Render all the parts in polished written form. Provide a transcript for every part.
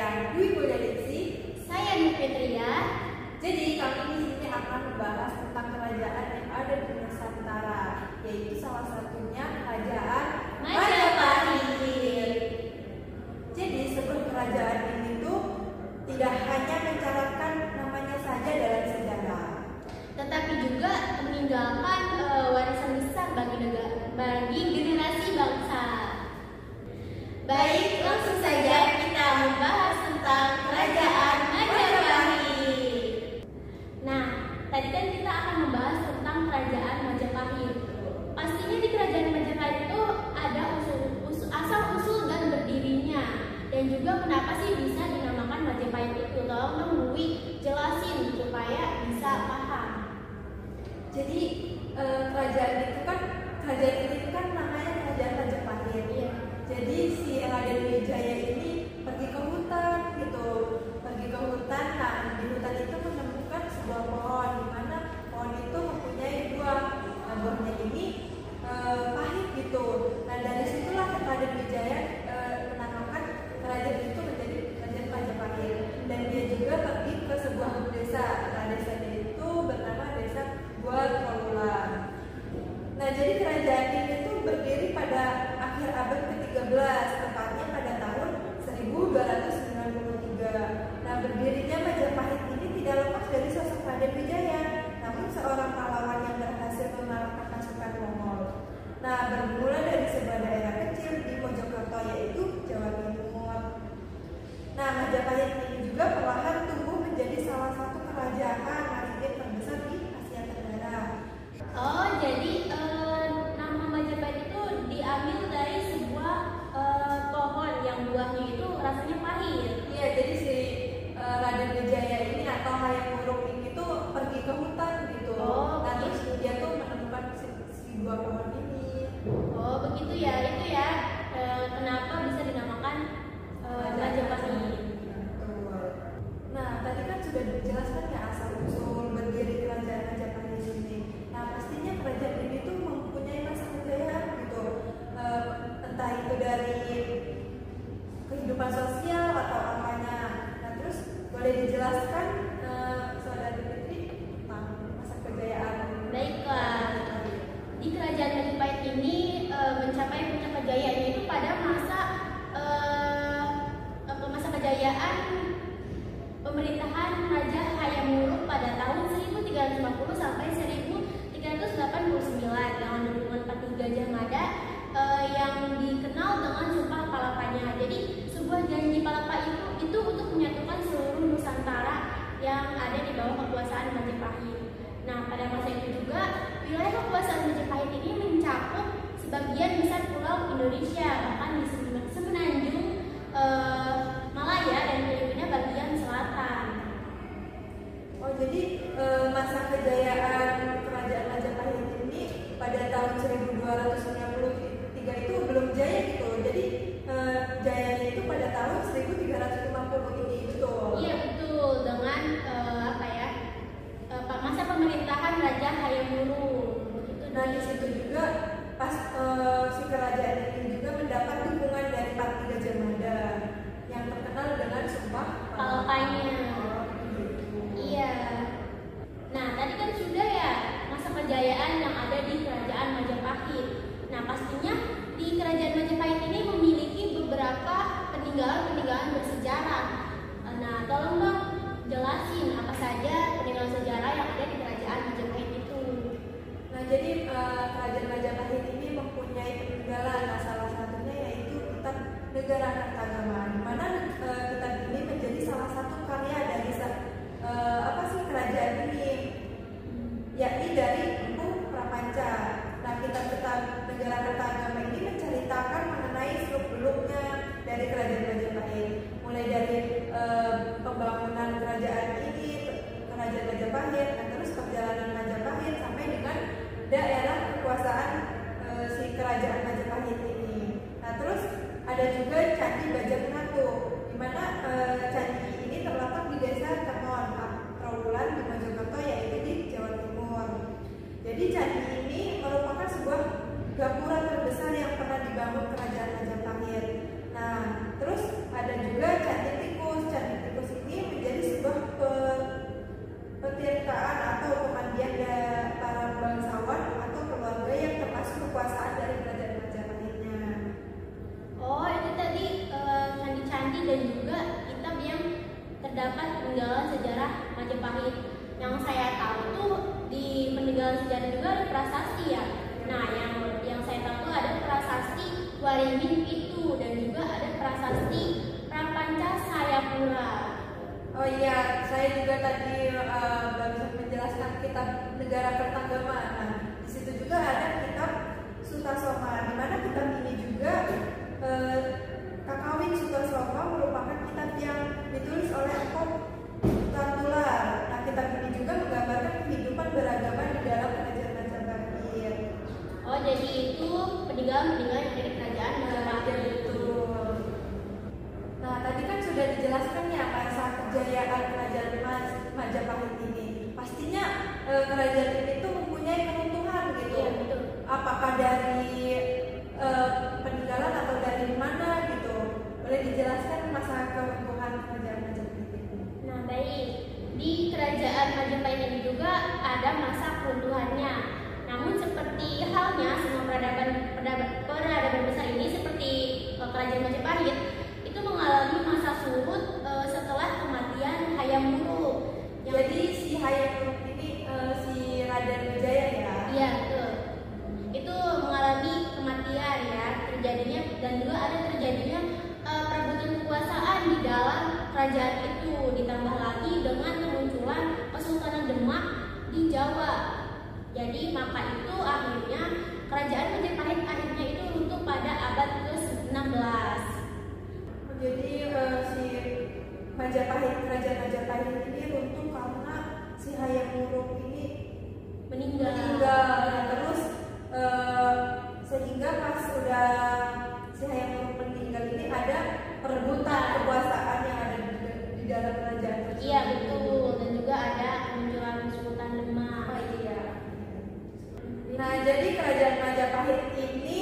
Saya Dwi Mulyadiksi. Saya Nufitria. Jadi kami di sini akan membahas tentang kerajaan yang ada di Nusantara, yaitu salah satunya Kerajaan Majapahit. Jadi sebuah kerajaan ini tuh tidak hanya mencatatkan namanya saja dalam sejarah, Tetapi juga meninggalkan warisan besar bagi generasi bangsa. Baik, langsung saja kita membahas tentang Kerajaan Majapahit. Nah, tadi kan kita akan membahas tentang Kerajaan Majapahit. Pastinya di Kerajaan Majapahit itu ada asal-usul dan berdirinya. Dan juga kenapa sih bisa dinamakan Majapahit itu? Tolong dong Dwi jelasin supaya bisa paham. Jadi kerajaan ini kan namanya Kerajaan Majapahit. Iya. Jadi si Raden Wijaya ini pergi ke hutan gitu, Nah di hutan itu menemukan sebuah pohon, di mana pohon itu mempunyai buah. Nah buahnya ini pahit gitu. Nah dari situlah Raden Wijaya menamakan kerajaan itu menjadi Kerajaan Majapahit. Dan dia juga pergi ke sebuah desa. Nah desanya itu bernama Desa Gua Trawulan. Nah jadi kerajaan ini tuh berdiri pada akhir abad ke-13, tepatnya pada tahun 1293. Nah berdirinya Majapahit ini tidak lepas dari sosok Raden Wijaya, namun seorang pahlawan yang berhasil mengalahkan pasukan Mongol. Nah bermula dari sebuah daerah kecil di Mojokerto, yaitu Jawa Timur. Nah Majapahit ini juga perlahan tumbuh menjadi salah satu kerajaan maritim terbesar di Asia Tenggara. Oh, jadi nama Majapahit itu diambil dari sebuah pohon yang buahnya itu rasanya pahit. Iya, jadi si Raden Wijaya ini atau Hayam Wuruk ini tuh pergi ke hutan gitu. Oh, nah begitu. terus dia tuh menemukan si buah pohon ini. Oh, begitu ya. Itu ya kenapa bisa dinamakan Majapahit. Betul. Nah, tadi kan sudah dijelaskan ya asal usul berdiri Kerajaan Majapahit ini. Nah, pastinya kerajaan ini tuh mempunyai masa kejayaan gitu. Entah itu dari kehidupan sosial atau apanya. Nah, terus boleh dijelaskan Saudari Fitri tentang masa kejayaan? Baiklah. Di Kerajaan Majapahit ini mencapai puncak kejayaannya itu pada masa kejayaan pemerintahan Raja Hayam Wuruk pada tahun 1350 sampai 1389 dengan dukungan Patih Gajah Mada yang dikenal dengan Sumpah Palapanya. Jadi sebuah janji Palapa itu untuk menyatukan seluruh Nusantara yang ada di bawah kekuasaan Majapahit. Nah, pada masa itu juga wilayah kekuasaan Majapahit ini mencakup sebagian besar pulau Indonesia, bahkan di semenanjung Malaya dan Filipina bagian selatan. Oh, jadi masa kejayaan Kerajaan Majapahit ini pada tahun 1293 itu belum jaya gitu. Jadi jayanya itu pada tahun 1350 ini, betul? Iya betul, dengan masa pemerintahan Raja Hayam Wuruk. Nah di situ juga pas si kerajaan ini juga mendapat dukungan dari Patih Gajah Mada yang terkenal dengan Sumpah Palapanya. Oh, gitu. Iya. Nah, tadi kan sudah ya masa kejayaan yang ada di Kerajaan Majapahit. Nah, pastinya di Kerajaan Majapahit ini memiliki beberapa peninggalan bersejarah. Nah, tolong dong jelasin apa saja peninggalan sejarah yang ada di Kerajaan Majapahit itu. Nah jadi Kerajaan Majapahit ini mempunyai peninggalan. Nah salah satunya yaitu Kitab Negara Kertagama, di mana kitab ini menjadi salah satu karya dari kerajaan ini, yakni dari Empu Prapanca. Nah kitab Negara Kertagama ini menceritakan mengenai seluk-beluknya dari Kerajaan Majapahit, mulai dari pembangunan kerajaan ini, Kerajaan Majapahit, dan terus perjalanan Majapahit sampai dengan daerah kekuasaan si Kerajaan Majapahit ini. Nah terus ada juga Candi Bajang-Ratu, di mana candi ini terletak di Desa Kenon, Trawulan di Mojokerto, yaitu di Jawa Timur. Jadi candi ini merupakan sebuah gapura terbesar yang pernah dibangun Kerajaan Majapahit. Nah terus ada juga Candi Tikus peninggalan sejarah Majapahit. Yang saya tahu tuh di peninggalan sejarah juga ada prasasti ya. Nah, yang saya tahu tuh ada prasasti Waringin itu, dan juga ada prasasti Prapanca Sayapura. Oh iya, saya juga tadi barusan menjelaskan kitab Negara Kertagama. Nah, di situ juga ada kitab Sutasoma, di mana kitab ini juga Kakawin Sutasoma merupakan kitab yang ditulis oleh Empok Tartular. Nah, kitab ini juga menggambarkan kehidupan beragama di dalam kerajaan Majapahit. Oh, jadi itu peninggalan-peninggalan dari kerajaan Majapahit. Nah, tadi kan sudah dijelaskan ya masa kejayaan kerajaan Majapahit ini. Pastinya kerajaan ini tuh mempunyai keruntuhan gitu. Iya, betul. Apakah dari peninggalan atau dari mana gitu? Boleh dijelaskan masa keruntuhan kerajaan Majapahit ini? Nah, baik. Di kerajaan Majapahit ini juga ada masa keruntuhannya. Namun seperti halnya semua peradaban besar ini, seperti kerajaan Majapahit itu mengalami masa surut setelah kematian Hayam Wuruk. Jadi si Hayam Wuruk ini si Raden Wijaya ya? Iya, betul. Itu mengalami kematian ya, terjadinya, dan juga ada terjadinya perebutan kekuasaan di dalam kerajaan itu, ditambah lagi dengan kemunculan Kesultanan Demak di Jawa. Jadi maka itu akhirnya kerajaan Majapahit akhirnya itu runtuh pada abad ke-16. Jadi si kerajaan Majapahit ini runtuh karena si Hayam Wuruk ini meninggal. Terus sehingga pas sudah si Hayam Wuruk meninggal ini ada perebutan kekuasaan yang ada di dalam kerajaan tersebut. Iya, betul. Dan juga ada kemunculan Sultan Demak. Oh iya. Nah, jadi kerajaan Majapahit ini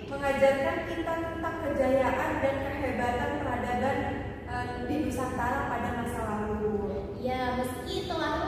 mengajarkan kita tentang kejayaan dan kehebatan peradaban di Nusantara pada masa lalu. Ya, meski telah